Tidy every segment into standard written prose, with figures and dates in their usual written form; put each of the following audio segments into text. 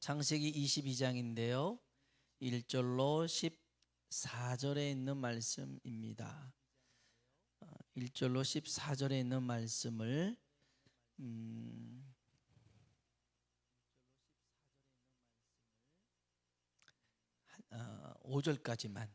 창세기 22장인데요. 1절로 14절에 있는 말씀입니다. 1절로 14절에 있는 말씀을 5절까지만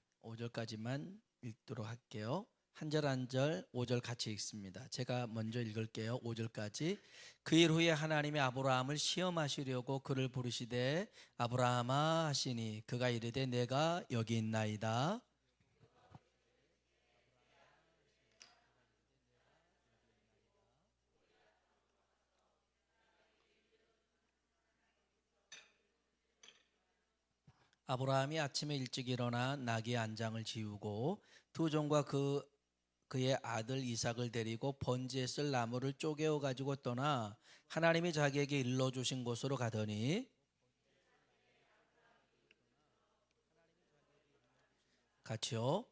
읽도록 할게요. 한 절 한 절 5절 같이 읽습니다. 제가 먼저 읽을게요. 5절까지. 그 일 후에 하나님이 아브라함을 시험하시려고 그를 부르시되 아브라함아 하시니 그가 이르되 내가 여기 있나이다. 아브라함이 아침에 일찍 일어나 나귀 안장을 지우고 두 종과 그의 아들 이삭을 데리고 번제에 쓸 나무를 쪼개어 가지고 떠나 하나님이 자기에게 일러 주신 곳으로 가더니 같이요.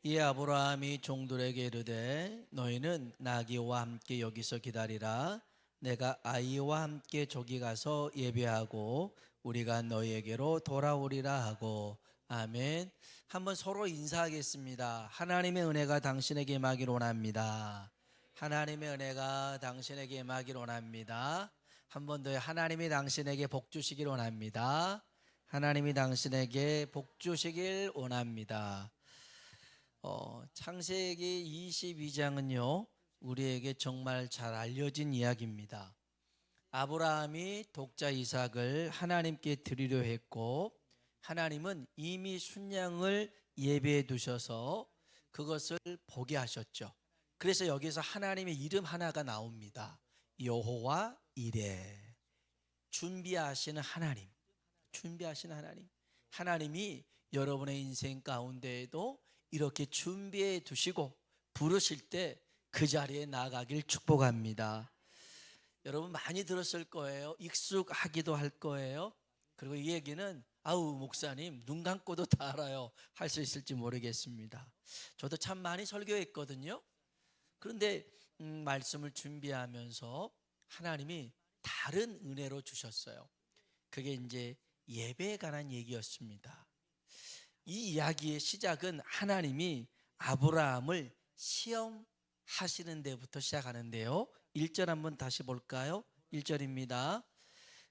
이에 아브라함이 종들에게 이르되 너희는 나귀와 함께 여기서 기다리라. 내가 아이와 함께 저기 가서 예배하고 우리가 너희에게로 돌아오리라 하고. 아멘. 한번 서로 인사하겠습니다. 하나님의 은혜가 당신에게 임하기를 원합니다. 하나님의 은혜가 당신에게 임하기를 원합니다. 한 번 더 하나님이 당신에게 복 주시길 원합니다. 하나님이 당신에게 복 주시길 원합니다. 창세기 22장은요 우리에게 정말 잘 알려진 이야기입니다. 아브라함이 독자 이삭을 하나님께 드리려 했고 하나님은 이미 순양을 예배해 두셔서 그것을 보게 하셨죠. 그래서 여기서 하나님의 이름 하나가 나옵니다. 여호와 이레. 준비하시는 하나님. 준비하시는 하나님. 하나님이 여러분의 인생 가운데에도 이렇게 준비해 두시고 부르실 때 그 자리에 나가길 축복합니다. 여러분 많이 들었을 거예요. 익숙하기도 할 거예요. 그리고 이 얘기는 아우 목사님 눈 감고도 다 알아요 할 수 있을지 모르겠습니다. 저도 참 많이 설교했거든요. 그런데 말씀을 준비하면서 하나님이 다른 은혜로 주셨어요. 그게 이제 예배에 관한 얘기였습니다. 이 이야기의 시작은 하나님이 아브라함을 시험하시는 데부터 시작하는데요. 1절 한번 다시 볼까요? 1절입니다.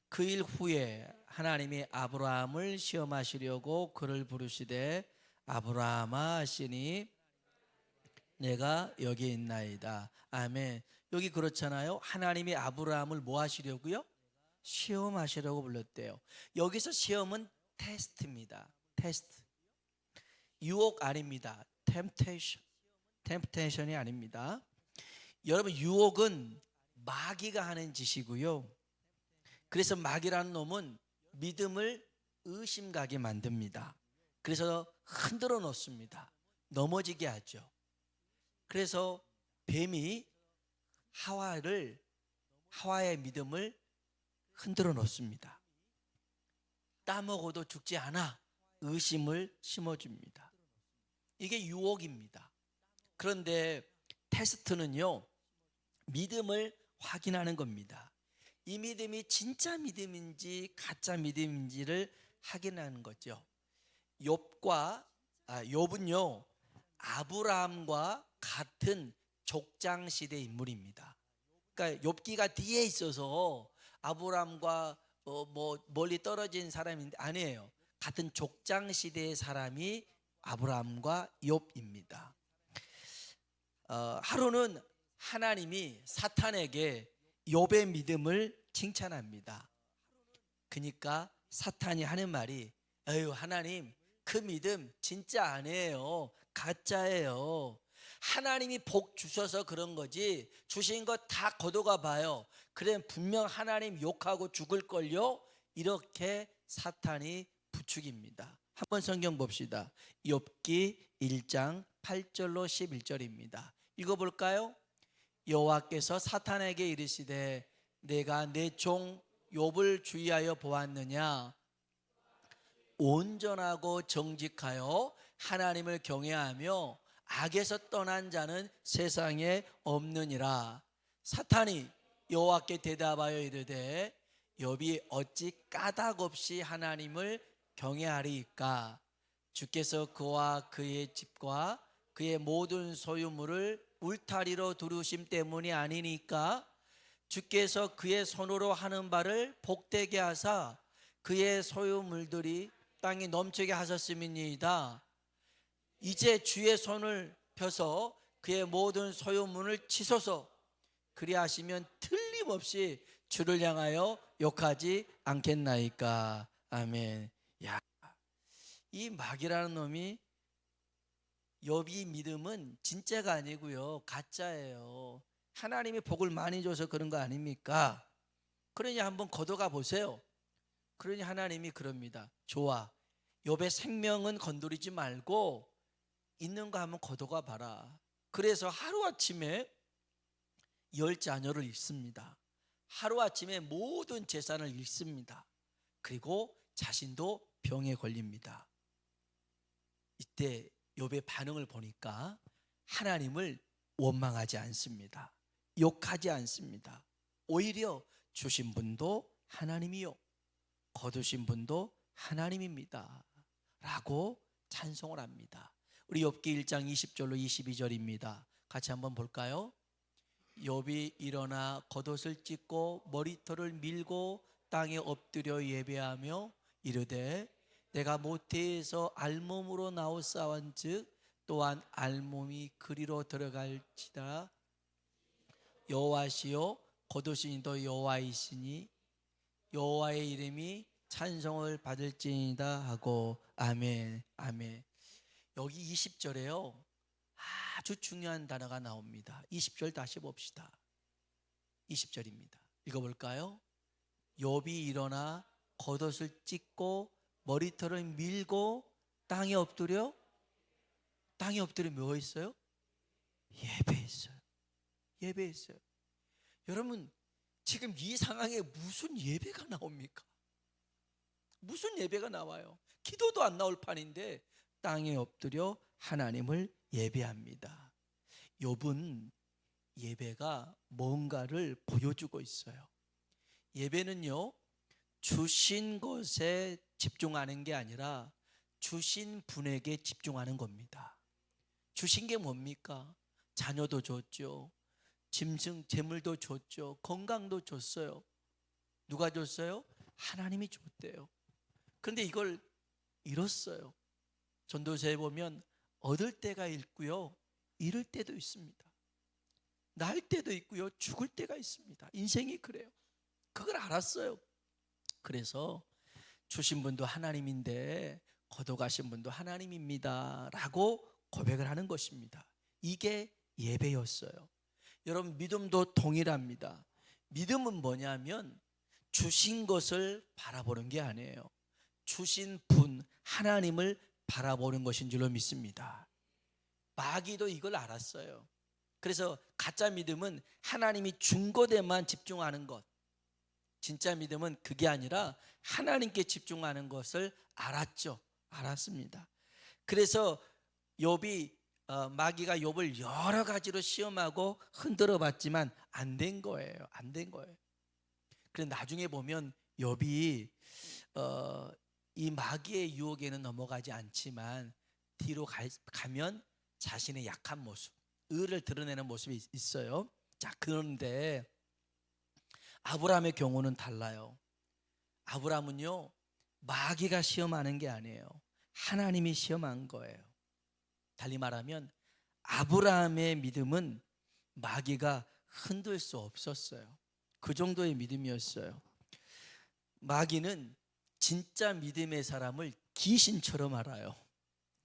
그 일 후에 하나님이 아브라함을 시험하시려고 그를 부르시되 아브라함아 하시니 내가 여기 있나이다. 아멘. 여기 그렇잖아요. 하나님이 아브라함을 뭐 하시려고요? 시험하시려고 불렀대요. 여기서 시험은 테스트입니다. 테스트. 유혹 아닙니다. 템프테이션이 아닙니다. 여러분 유혹은 마귀가 하는 짓이고요. 그래서 마귀라는 놈은 믿음을 의심가게 만듭니다. 그래서 흔들어 놓습니다. 넘어지게 하죠. 그래서 뱀이 하와의 믿음을 흔들어 놓습니다. 따먹어도 죽지 않아 의심을 심어줍니다. 이게 유혹입니다. 그런데 테스트는요 믿음을 확인하는 겁니다. 이 믿음이 진짜 믿음인지 가짜 믿음인지를 확인하는 거죠. 욥은요 아브라함과 같은 족장시대 인물입니다. 그러니까 욥기가 뒤에 있어서 아브라함과 멀리 떨어진 사람인데 아니에요. 같은 족장시대의 사람이 아브라함과 욥입니다. 하루는 하나님이 사탄에게 욥의 믿음을 칭찬합니다. 그러니까 사탄이 하는 말이 에휴 하나님 그 믿음 진짜 아니에요. 가짜예요. 하나님이 복 주셔서 그런 거지 주신 거 다 걷어가 봐요. 그래 분명 하나님 욕하고 죽을걸요. 이렇게 사탄이 부추깁니다. 한번 성경 봅시다. 욥기 1장 8절로 11절입니다. 읽어볼까요? 여호와께서 사탄에게 이르시되 내가 내 종 욥을 주의하여 보았느냐. 온전하고 정직하여 하나님을 경외하며 악에서 떠난 자는 세상에 없느니라. 사탄이 여호와께 대답하여 이르되 욥이 어찌 까닭 없이 하나님을 경외하리이까? 주께서 그와 그의 집과 그의 모든 소유물을 울타리로 두르심 때문이 아니니까? 주께서 그의 손으로 하는 바를 복되게 하사 그의 소유물들이 땅에 넘치게 하셨음이니이다. 이제 주의 손을 펴서 그의 모든 소유물을 치소서. 그리하시면 틀림없이 주를 향하여 욕하지 않겠나이까. 아멘. 야, 이 마귀라는 놈이, 욥이 믿음은 진짜가 아니고요, 가짜예요. 하나님이 복을 많이 줘서 그런 거 아닙니까? 그러니 한번 걷어가 보세요. 그러니 하나님이 그럽니다. 좋아, 욥의 생명은 건드리지 말고 있는 거 한번 걷어가 봐라. 그래서 하루아침에 10자녀를 잃습니다. 하루아침에 모든 재산을 잃습니다. 그리고 자신도 병에 걸립니다. 이때 욥의 반응을 보니까 하나님을 원망하지 않습니다. 욕하지 않습니다. 오히려 주신 분도 하나님이요, 거두신 분도 하나님입니다 라고 찬송을 합니다. 우리 욥기 1장 20절로 22절입니다. 같이 한번 볼까요? 욥이 일어나 겉옷을 찢고 머리털을 밀고 땅에 엎드려 예배하며 이르되 내가 모태에서 알몸으로 나오사온즉 또한 알몸이 그리로 들어갈지다. 여호와시요 겉옷인 이도 여호와이시니 여호와의 이름이 찬송을 받을지니이다 하고. 아멘. 아멘. 여기 20절에요 아주 중요한 단어가 나옵니다. 20절 다시 봅시다. 20절입니다. 읽어볼까요? 욥이 일어나 겉옷을 찢고 머리털을 밀고 땅에 엎드려 뭐 했어요? 예배했어요. 예배했어요. 여러분, 지금 이 상황에 무슨 예배가 나옵니까? 무슨 예배가 나와요? 기도도 안 나올 판인데 땅에 엎드려 하나님을 예배합니다. 욥은 예배가 뭔가를 보여주고 있어요. 예배는요, 주신 것에 집중하는 게 아니라 주신 분에게 집중하는 겁니다. 주신 게 뭡니까? 자녀도 줬죠, 짐승 재물도 줬죠, 건강도 줬어요. 누가 줬어요? 하나님이 줬대요. 그런데 이걸 잃었어요. 전도서에 보면 얻을 때가 있고요, 잃을 때도 있습니다. 날 때도 있고요, 죽을 때가 있습니다. 인생이 그래요. 그걸 알았어요. 그래서 주신 분도 하나님인데 거둬가신 분도 하나님입니다 라고 고백을 하는 것입니다. 이게 예배였어요. 여러분, 믿음도 동일합니다. 믿음은 뭐냐면 주신 것을 바라보는 게 아니에요. 주신 분 하나님을 바라보는 것인 줄로 믿습니다. 마귀도 이걸 알았어요. 그래서 가짜 믿음은 하나님이 준 것에만 집중하는 것, 진짜 믿음은 그게 아니라 하나님께 집중하는 것을 알았습니다. 그래서 마귀가 욥을 여러 가지로 시험하고 흔들어 봤지만 안 된 거예요. 그래서 나중에 보면 욥이 이 마귀의 유혹에는 넘어가지 않지만 뒤로 가면 자신의 약한 모습, 의를 드러내는 모습이 있어요. 자, 그런데 아브라함의 경우는 달라요. 아브라함은요, 마귀가 시험하는 게 아니에요. 하나님이 시험한 거예요. 달리 말하면 아브라함의 믿음은 마귀가 흔들 수 없었어요. 그 정도의 믿음이었어요. 마귀는 진짜 믿음의 사람을 귀신처럼 알아요.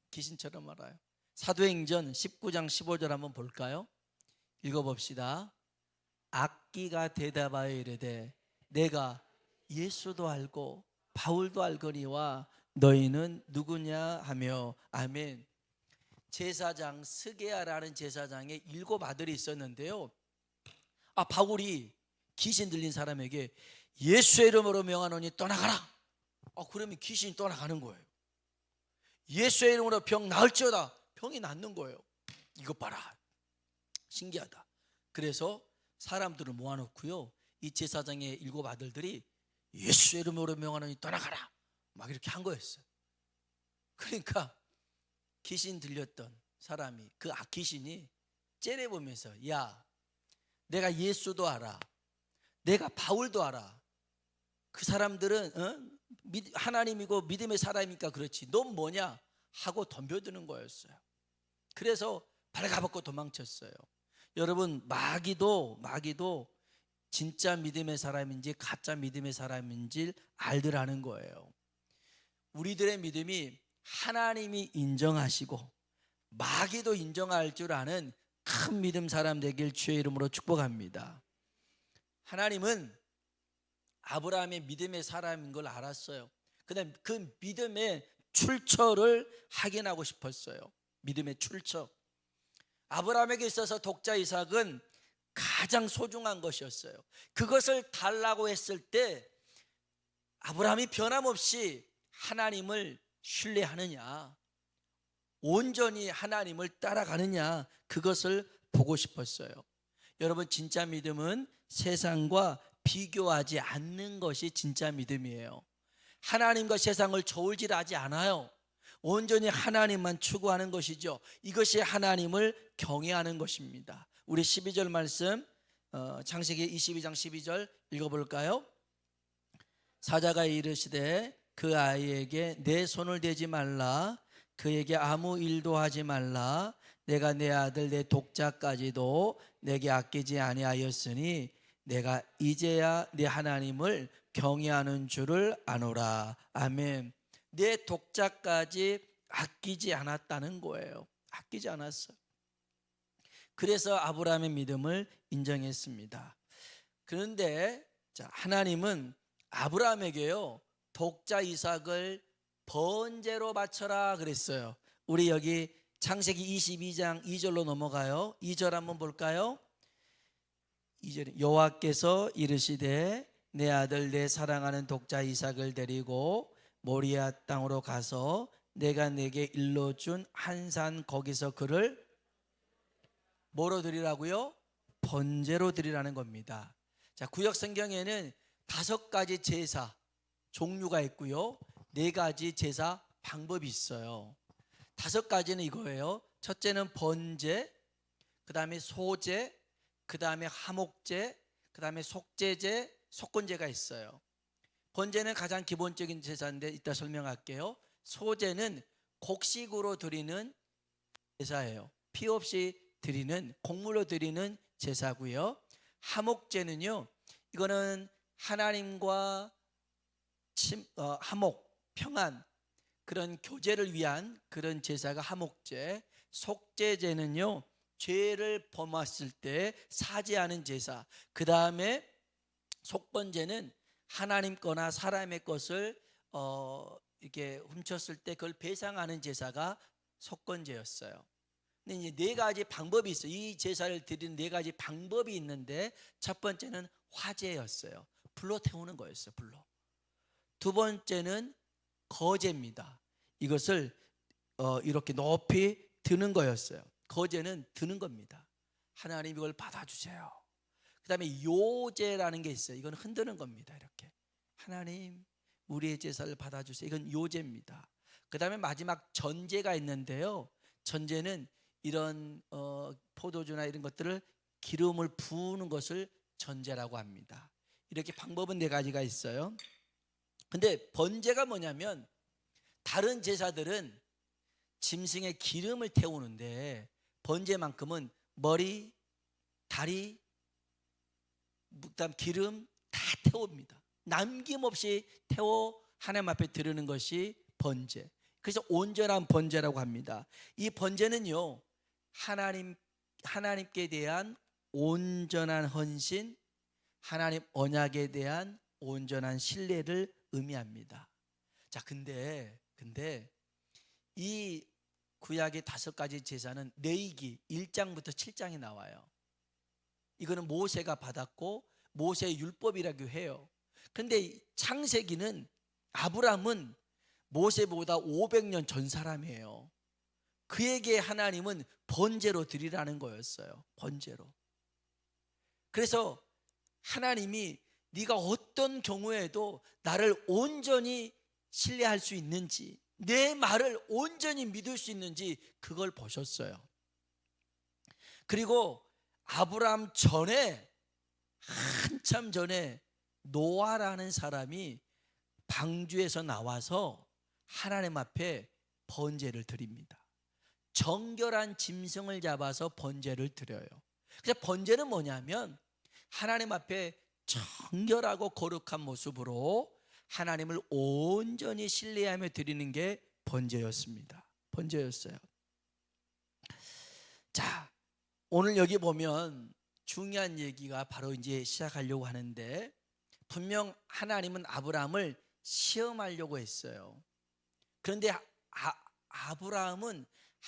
귀신처럼 알아요. 사도행전 19장 15절 한번 볼까요? 읽어봅시다. 악기가 대답하여 이르되 내가 예수도 알고 바울도 알거니와 너희는 누구냐 하며. 아멘. 제사장 스게야라는 제사장의 7 아들이 있었는데요, 바울이 귀신 들린 사람에게 예수의 이름으로 명하노니 떠나가라. 그러면 귀신이 떠나가는 거예요. 예수의 이름으로 병 나을지어다. 병이 낫는 거예요. 이것 봐라, 신기하다. 그래서 사람들을 모아놓고요, 이 제사장의 7 아들들이 예수의 이름으로 명하노니 떠나가라, 막 이렇게 한 거였어요. 그러니까 귀신 들렸던 사람이, 그 귀신이 째려보면서, 야, 내가 예수도 알아, 내가 바울도 알아, 그 사람들은 하나님이고 믿음의 사람이니까 그렇지, 넌 뭐냐 하고 덤벼드는 거였어요. 그래서 발가벗고 도망쳤어요. 여러분, 마귀도 진짜 믿음의 사람인지 가짜 믿음의 사람인지 알더라는 거예요. 우리들의 믿음이 하나님이 인정하시고 마귀도 인정할 줄 아는 큰 믿음 사람 되길 주의 이름으로 축복합니다. 하나님은 아브라함의 믿음의 사람인 걸 알았어요. 그다음 그 믿음의 출처를 확인하고 싶었어요. 믿음의 출처. 아브라함에게 있어서 독자 이삭은 가장 소중한 것이었어요. 그것을 달라고 했을 때 아브라함이 변함없이 하나님을 신뢰하느냐, 온전히 하나님을 따라가느냐, 그것을 보고 싶었어요. 여러분, 진짜 믿음은 세상과 비교하지 않는 것이 진짜 믿음이에요. 하나님과 세상을 저울질하지 않아요. 온전히 하나님만 추구하는 것이죠. 이것이 하나님을 경외하는 것입니다. 우리 12절 말씀, 창세기 22장 12절 읽어볼까요? 사자가 이르시되 그 아이에게 내 손을 대지 말라, 그에게 아무 일도 하지 말라, 내가 내 아들 내 독자까지도 내게 아끼지 아니하였으니 내가 이제야 네 하나님을 경외하는 줄을 아노라. 아멘. 내 독자까지 아끼지 않았다는 거예요. 아끼지 않았어요. 그래서 아브라함의 믿음을 인정했습니다. 그런데 하나님은 아브라함에게요, 독자 이삭을 번제로 바쳐라 그랬어요. 우리 여기 창세기 22장 2절로 넘어가요. 2절 한번 볼까요? 2절, 여호와께서 이르시되 내 아들 내 사랑하는 독자 이삭을 데리고 모리아 땅으로 가서 내가 내게 일러준 한 산 거기서 그를 뭐로 드리라고요? 번제로 드리라는 겁니다. 자, 구약 성경에는 5가지 제사 종류가 있고요, 4가지 제사 방법이 있어요. 5가지는 이거예요. 첫째는 번제, 그 다음에 소제, 그 다음에 화목제, 그 다음에 속죄제, 속건제가 있어요. 번제는 가장 기본적인 제사인데 이따 설명할게요. 소제는 곡식으로 드리는 제사예요. 피 없이 드리는, 곡물로 드리는 제사고요. 화목제는요, 이거는 하나님과 화목, 평안, 그런 교제를 위한 그런 제사가 화목제. 속죄제는요, 죄를 범했을 때 사죄하는 제사. 그 다음에 속건제는 하나님 거나 사람의 것을 이렇게 훔쳤을 때 그걸 배상하는 제사가 속건제였어요. 근데 이제 4가지 방법이 있어요. 이 제사를 드리는 4가지 방법이 있는데, 첫 번째는 화제였어요. 불로 태우는 거였어요. 불로. 두 번째는 거제입니다. 이것을 이렇게 높이 드는 거였어요. 거제는 드는 겁니다. 하나님 이걸 받아주세요. 그 다음에 요제라는 게 있어요. 이건 흔드는 겁니다. 이렇게 하나님 우리의 제사를 받아주세요. 이건 요제입니다. 그 다음에 마지막 전제가 있는데요, 전제는 이런 포도주나 이런 것들을 기름을 부으는 것을 전제라고 합니다. 이렇게 방법은 4가지가 있어요. 근데 번제가 뭐냐면, 다른 제사들은 짐승의 기름을 태우는데 번제만큼은 머리, 다리, 그다음 기름 다 태웁니다. 남김없이 태워 하나님 앞에 드리는 것이 번제. 그래서 온전한 번제라고 합니다. 이 번제는요, 하나님께 대한 온전한 헌신, 하나님 언약에 대한 온전한 신뢰를 의미합니다. 자, 근데 이 구약의 5가지 제사는 레위기 1장부터 7장에 나와요. 이거는 모세가 받았고 모세의 율법이라고 해요. 근데 창세기는, 아브라함은 모세보다 500년 전 사람이에요. 그에게 하나님은 번제로 드리라는 거였어요. 번제로. 그래서 하나님이 네가 어떤 경우에도 나를 온전히 신뢰할 수 있는지, 내 말을 온전히 믿을 수 있는지 그걸 보셨어요. 그리고 아브라함 전에, 한참 전에 노아라는 사람이 방주에서 나와서 하나님 앞에 번제를 드립니다. 정결한 짐승을 잡아서 번제를 드려요. 그래서 번제는 뭐냐면 하나님 앞에 정결하고 거룩한 모습으로 하나님을 온전히 신뢰하며 드리는 게 번제였습니다. 번제였어요. 자, 오늘 여기 보면 중요한 얘기가 바로 이제 시작하려고 하는데, 분명 하나님은 아브라함을 시험하려고 했어요. 그런데 아브라함은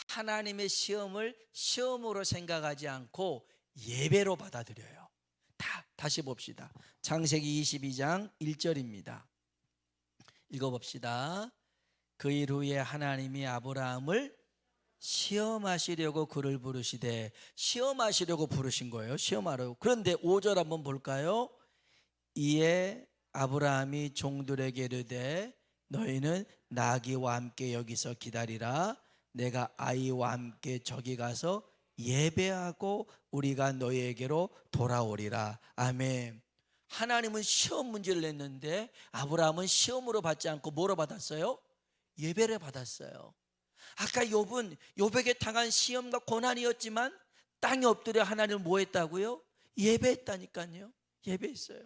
하나님의 시험을 시험으로 생각하지 않고 예배로 받아들여요. 다시 봅시다. 창세기 22장 1절입니다. 읽어봅시다. 그 일 후에 하나님이 아브라함을 시험하시려고 그를 부르시되, 시험하시려고 부르신 거예요. 시험하려고. 그런데 5절 한번 볼까요? 이에 아브라함이 종들에게 이르되 너희는 나귀와 함께 여기서 기다리라. 내가 아이와 함께 저기 가서 예배하고 우리가 너희에게로 돌아오리라. 아멘. 하나님은 시험 문제를 냈는데 아브라함은 시험으로 받지 않고 뭐로 받았어요? 예배를 받았어요. 아까 욥에게 당한 시험과 고난이었지만 땅에 엎드려 하나님을 뭐 했다고요? 예배했다니까요. 예배했어요.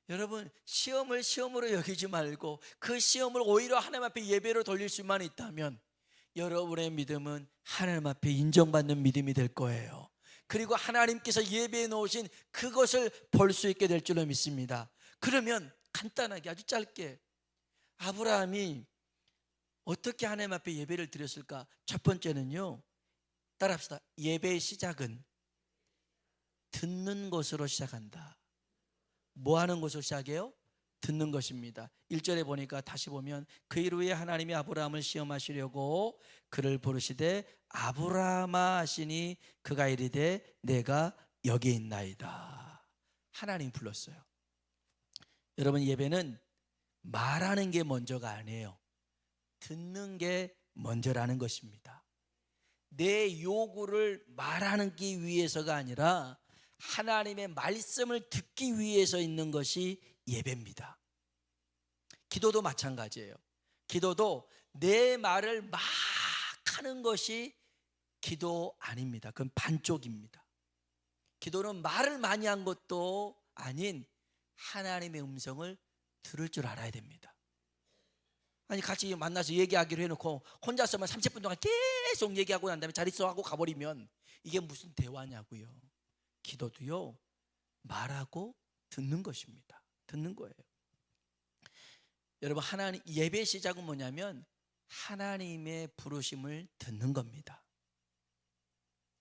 여러분, 시험을 시험으로 여기지 말고 그 시험을 오히려 하나님 앞에 예배로 돌릴 수만 있다면 여러분의 믿음은 하나님 앞에 인정받는 믿음이 될 거예요. 그리고 하나님께서 예배해 놓으신 그것을 볼 수 있게 될 줄로 믿습니다. 그러면 간단하게 아주 짧게 아브라함이 어떻게 하나님 앞에 예배를 드렸을까? 첫 번째는요, 따라합시다. 예배의 시작은 듣는 것으로 시작한다. 뭐 하는 것으로 시작해요? 듣는 것입니다. 1절에 보니까 다시 보면 그 일 후에 하나님이 아브라함을 시험하시려고 그를 부르시되 아브라함아 하시니 그가 이르되 내가 여기 있나이다. 하나님 불렀어요. 여러분, 예배는 말하는 게 먼저가 아니에요. 듣는 게 먼저라는 것입니다. 내 요구를 말하기 위해서가 아니라 하나님의 말씀을 듣기 위해서 있는 것이 예배입니다. 기도도 마찬가지예요. 기도도 내 말을 막 하는 것이 기도 아닙니다. 그건 반쪽입니다. 기도는 말을 많이 한 것도 아닌 하나님의 음성을 들을 줄 알아야 됩니다. 아니, 같이 만나서 얘기하기로 해놓고 혼자서만 30분 동안 계속 얘기하고 난 다음에 잘 있어 하고 가버리면 이게 무슨 대화냐고요. 기도도요, 말하고 듣는 것입니다. 듣는 거예요. 여러분, 하나님 예배 시작은 뭐냐면 하나님의 부르심을 듣는 겁니다.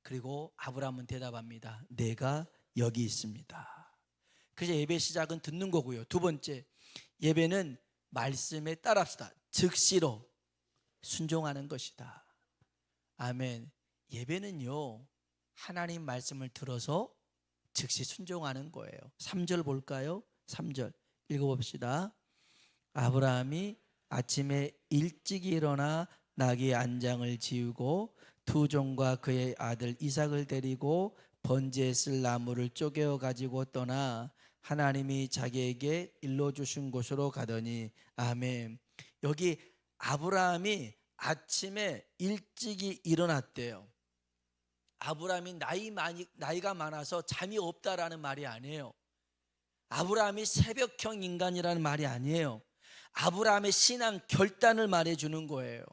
그리고 아브라함은 대답합니다. 내가 여기 있습니다. 그래서 예배 시작은 듣는 거고요. 두 번째, 예배는 말씀에 따라합시다. 즉시로 순종하는 것이다. 아멘. 예배는요, 하나님 말씀을 들어서 즉시 순종하는 거예요. 3절 볼까요? 3절 읽어봅시다. 아브라함이 아침에 일찍 일어나 나귀의 안장을 지우고 두 종과 그의 아들 이삭을 데리고 번제에 쓸 나무를 쪼개어 가지고 떠나 하나님이 자기에게 일러주신 곳으로 가더니. 아멘. 여기 아브라함이 아침에 일찍이 일어났대요. 아브라함이 나이가 많아서 잠이 없다라는 말이 아니에요. 아브라함이 새벽형 인간이라는 말이 아니에요. 아브라함의 신앙 결단을 말해주는 거예요.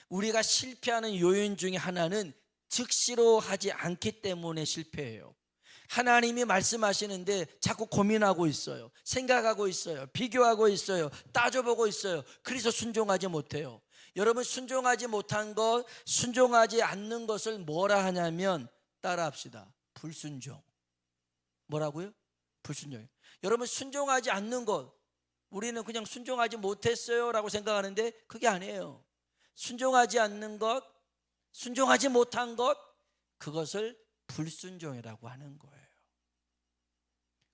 우리가 실패하는 요인 중에 하나는 즉시로 하지 않기 때문에 실패해요. 하나님이 말씀하시는데 자꾸 고민하고 있어요. 생각하고 있어요. 비교하고 있어요. 따져보고 있어요. 그래서 순종하지 못해요. 여러분, 순종하지 못한 것, 순종하지 않는 것을 뭐라 하냐면, 따라합시다. 불순종. 뭐라고요? 불순종이에요. 여러분, 순종하지 않는 것, 우리는 그냥 순종하지 못했어요 라고 생각하는데 그게 아니에요. 순종하지 않는 것, 순종하지 못한 것, 그것을 불순종이라고 하는 거예요.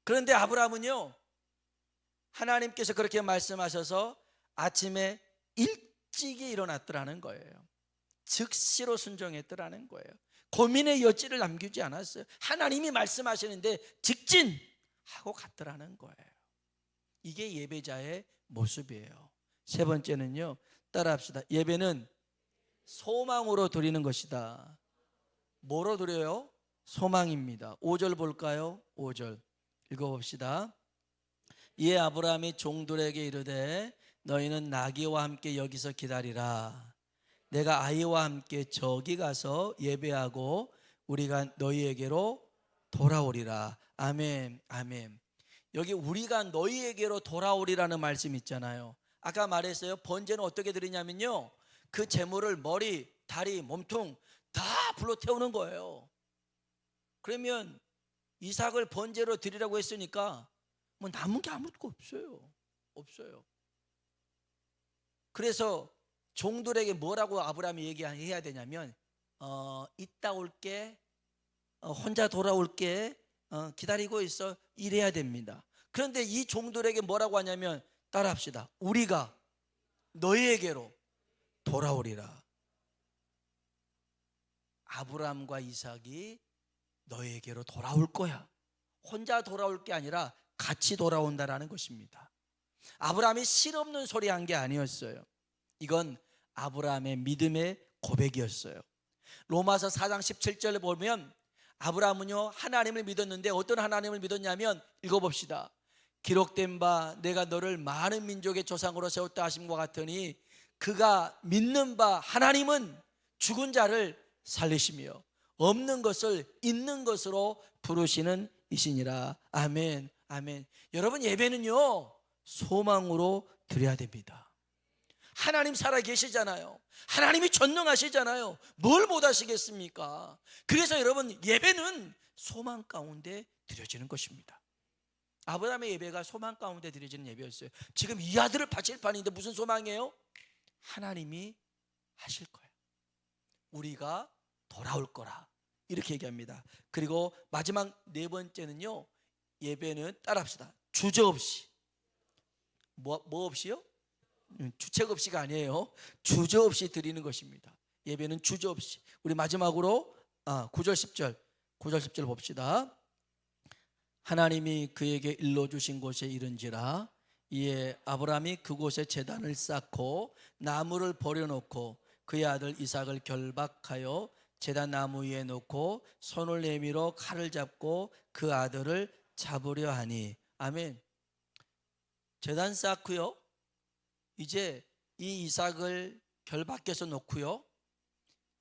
그런데 아브라함은요, 하나님께서 그렇게 말씀하셔서 아침에 일찍이 일어났더라는 거예요. 즉시로 순종했더라는 거예요. 고민의 여지를 남기지 않았어요. 하나님이 말씀하시는데 직진하고 갔더라는 거예요. 이게 예배자의 모습이에요. 세 번째는요, 따라합시다. 예배는 소망으로 드리는 것이다. 뭐로 드려요? 소망입니다. 5절 볼까요? 5절 읽어봅시다. 이에 아브라함이 종들에게 이르되 너희는 나귀와 함께 여기서 기다리라. 내가 아이와 함께 저기 가서 예배하고 우리가 너희에게로 돌아오리라. 아멘, 아멘. 여기 우리가 너희에게로 돌아오리라는 말씀 있잖아요. 아까 말했어요. 번제는 어떻게 드리냐면요, 그 제물을 머리, 다리, 몸통 다 불러 태우는 거예요. 그러면 이삭을 번제로 드리라고 했으니까 뭐 남은 게 아무것도 없어요. 그래서 종들에게 뭐라고 아브라함이 얘기해야 되냐면 이따 올게, 혼자 돌아올게, 기다리고 있어, 이래야 됩니다. 그런데 이 종들에게 뭐라고 하냐면, 따라합시다. 우리가 너희에게로 돌아오리라. 아브라함과 이삭이 너희에게로 돌아올 거야. 혼자 돌아올 게 아니라 같이 돌아온다라는 것입니다. 아브라함이 실없는 소리 한 게 아니었어요. 이건 아브라함의 믿음의 고백이었어요. 로마서 4장 17절에 보면 아브라함은요, 하나님을 믿었는데 어떤 하나님을 믿었냐면, 읽어봅시다. 기록된 바 내가 너를 많은 민족의 조상으로 세웠다 하심과 같으니 그가 믿는 바 하나님은 죽은 자를 살리시며 없는 것을 있는 것으로 부르시는 이시니라. 아멘, 아멘. 여러분, 예배는요 소망으로 드려야 됩니다. 하나님 살아 계시잖아요. 하나님이 전능하시잖아요. 뭘 못하시겠습니까? 그래서 여러분, 예배는 소망 가운데 드려지는 것입니다. 아브라함의 예배가 소망 가운데 드려지는 예배였어요. 지금 이 아들을 바칠 판인데 무슨 소망이에요? 하나님이 하실 거예요. 우리가 돌아올 거라, 이렇게 얘기합니다. 그리고 마지막 네 번째는요, 예배는 따라합시다. 주저없이. 뭐 없이요? 주책 없이가 아니에요. 주저없이 드리는 것입니다. 예배는 주저없이. 우리 마지막으로 9절 10절 봅시다. 하나님이 그에게 일러주신 곳에 이른지라. 이에 아브라함이 그곳에 제단을 쌓고 나무를 버려놓고 그의 아들 이삭을 결박하여 제단 나무 위에 놓고 손을 내밀어 칼을 잡고 그 아들을 잡으려 하니. 아멘. 제단 쌓고요, 이제 이 이삭을 결박해서 놓고요,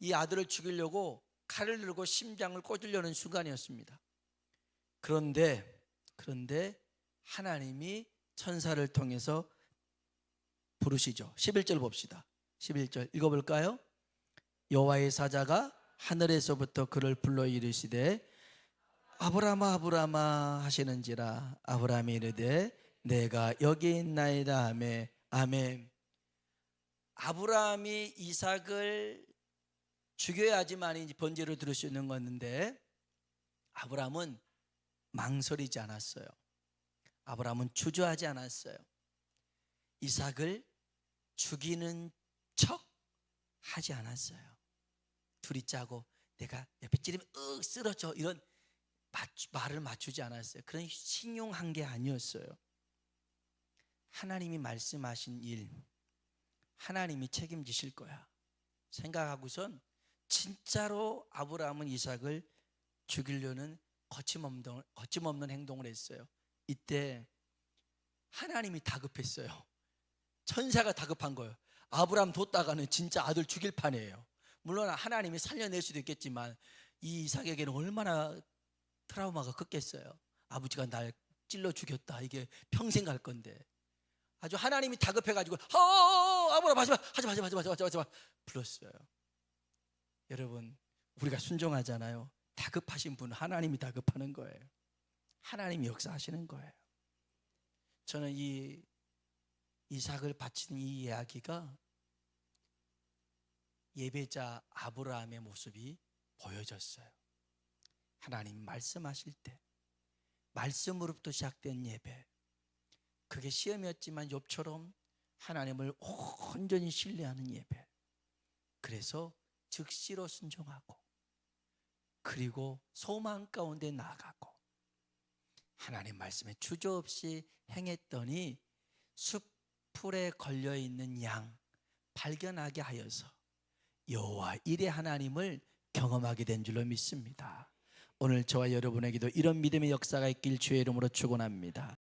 이 아들을 죽이려고 칼을 들고 심장을 꽂으려는 순간이었습니다. 그런데 하나님이 천사를 통해서 부르시죠. 11절 봅시다. 11절 읽어볼까요? 여호와의 사자가 하늘에서부터 그를 불러 이르시되 아브라함아 아브라함아 하시는지라. 아브라함이 이르되 내가 여기 있나이다 하매. 아멘. 아브라함이 이삭을 죽여야지만 번제를 드릴 수 있는 거였는데 아브라함은 망설이지 않았어요. 아브라함은 주저하지 않았어요. 이삭을 죽이는 척 하지 않았어요. 둘이 짜고 내가 옆에 찌르면 쓰러져, 이런 말을 맞추지 않았어요. 그런 신용한 게 아니었어요. 하나님이 말씀하신 일, 하나님이 책임지실 거야 생각하고선 진짜로 아브라함은 이삭을 죽이려는 거침없는 행동을 했어요. 이때 하나님이 다급했어요. 천사가 다급한 거예요. 아브라함 뒀다가는 진짜 아들 죽일 판이에요. 물론 하나님이 살려낼 수도 있겠지만 이 이삭에게는 얼마나 트라우마가 컸겠어요. 아버지가 날 찔러 죽였다, 이게 평생 갈 건데. 아주 하나님이 다급해가지고 아브라함 하지마 불렀어요. 여러분, 우리가 순종하잖아요. 다급하신 분은 하나님이 다급하는 거예요. 하나님이 역사하시는 거예요. 저는 이 이삭을 바치는 이 이야기가 예배자 아브라함의 모습이 보여졌어요. 하나님 말씀하실 때, 말씀으로부터 시작된 예배, 그게 시험이었지만 욥처럼 하나님을 온전히 신뢰하는 예배. 그래서 즉시로 순종하고 그리고 소망 가운데 나아가고 하나님 말씀에 주저없이 행했더니 숲풀에 걸려있는 양 발견하게 하여서 여호와 일의 하나님을 경험하게 된 줄로 믿습니다. 오늘 저와 여러분에게도 이런 믿음의 역사가 있길 주의 이름으로 축원합니다.